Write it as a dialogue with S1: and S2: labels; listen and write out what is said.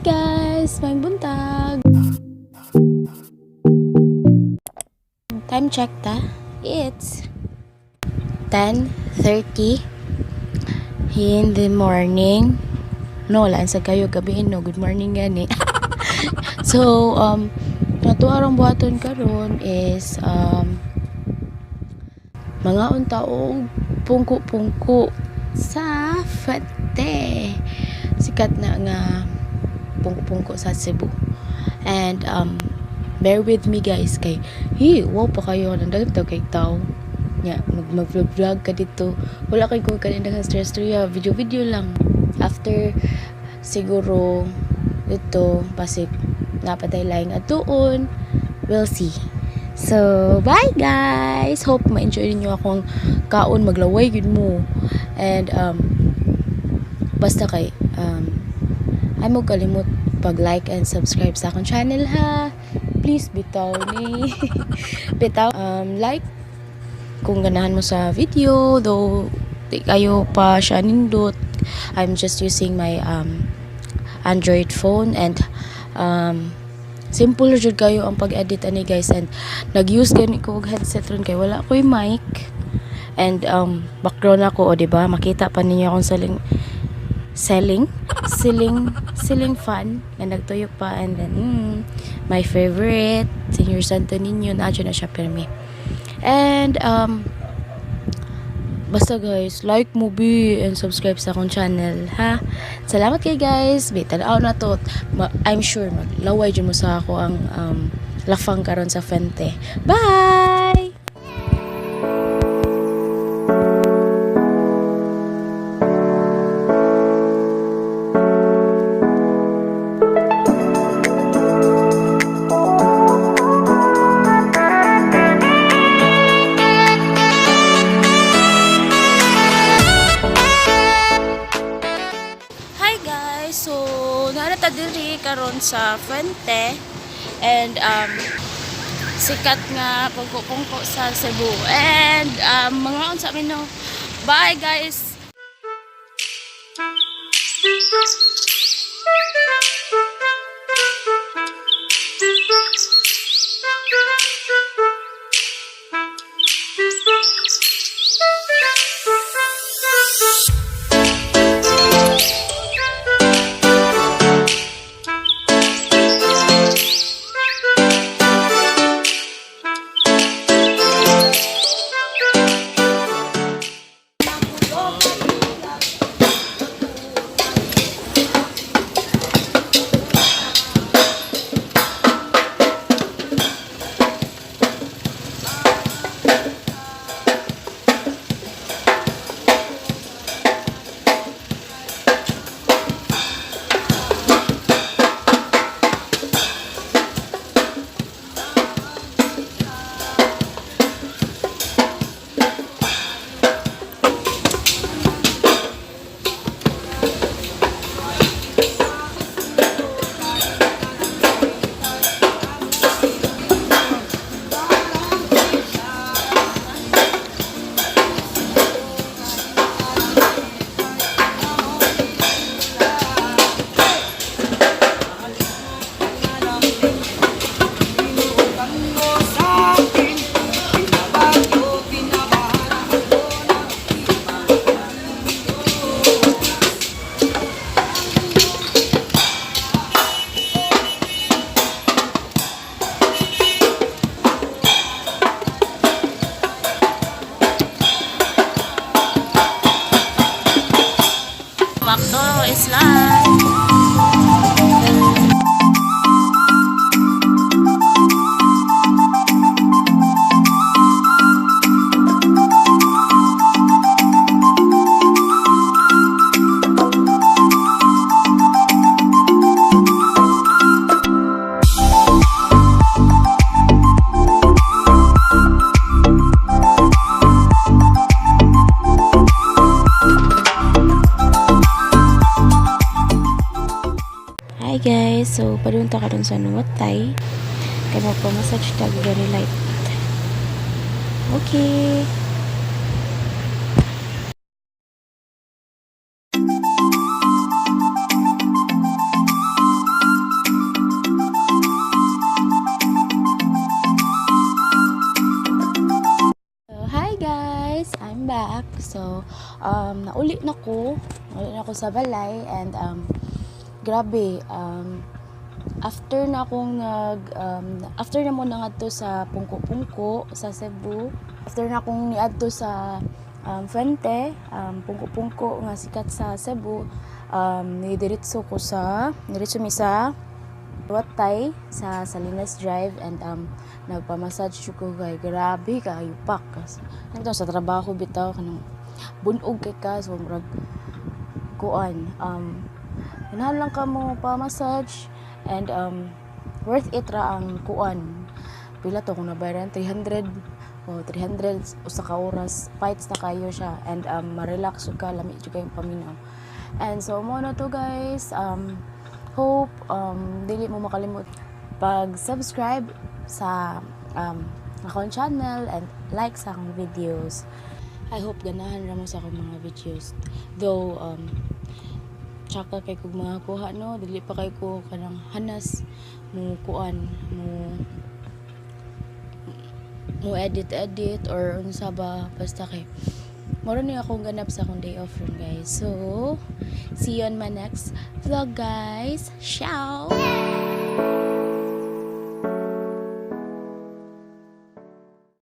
S1: guys! May buntag! Time check ta. It's 10:30 in the morning. No, laan sa kayo gabi no. Good morning gani. So, nato arang buhaton karon is mga untaog pungko-pungko sa Fete. Sikat na nga pungko-pungko sa Cebu. And bear with me guys kay wow pa kayo nandagdag daw kay tao. Mag-vlog ka dito. Wala kay ko kanina sa stress video lang. After siguro ito pasik napatay laing at doon. We'll see. So, bye guys! Hope ma-enjoy niyo akong kaon maglaway yun mo. And basta kay ay mo kalimot pag-like and subscribe sa akong channel ha. Please bitaw ni bitaw like kung ganahan mo sa video, though di kayo pa siya nindot. I'm just using my Android phone and simple jud kayo ang pag-edit ani guys, and nag-use gani ko og headset ron kay wala ko'y mic and background ako o diba makita pa ninyo akong ceiling fan na nagtuyo pa, and then my favorite Senior Santo Niño na siya permi. And basta guys, like, movie, and subscribe sa akong channel, ha? Salamat kay guys. Bitanaw na to. I'm sure maglaway dyan mo sa ako ang lafang karon sa Fente. Bye! So, narata diri karon sa Fuente, and sikat nga pagkukungko sa Cebu, and mga unsa amin no. Bye guys. Makto Island. Hi guys, so padunta ka dun sa Nuwatay kaya magpamassage tag very light. Okay. nauli na ko sa balay, and grabe, after na akong after na mo na ngadto sa Pungko-Pungko sa Cebu, after na akong niadto sa Fuente, Pungko-Pungko nga sikat sa Cebu, nidiretso mi sa Watay sa Salinas Drive, and nagpa-massage ko kay grabe kaayo pak kasi sa trabaho bitaw kanang bunog kay ka, so murag kuan ganahan lang ka mo pa-massage, and worth it ra ang kuan. Pila to kung nabayaran 300 usa ka oras, fights na kayo siya, and ma-relax ka, lami jud kay paminaw. And so mo na to guys, hope dili mo makalimot pag-subscribe sa akong channel and like sa akong videos. I hope ganahan ra mo sa akong mga videos, though tsaka kay kog mga kuha no, dili pa kay ko kanang hanas mo kuan mo edit or unsa ba, basta kay moro ni akong ganap sa akong day off ron guys. So see you on my next vlog guys. Ciao.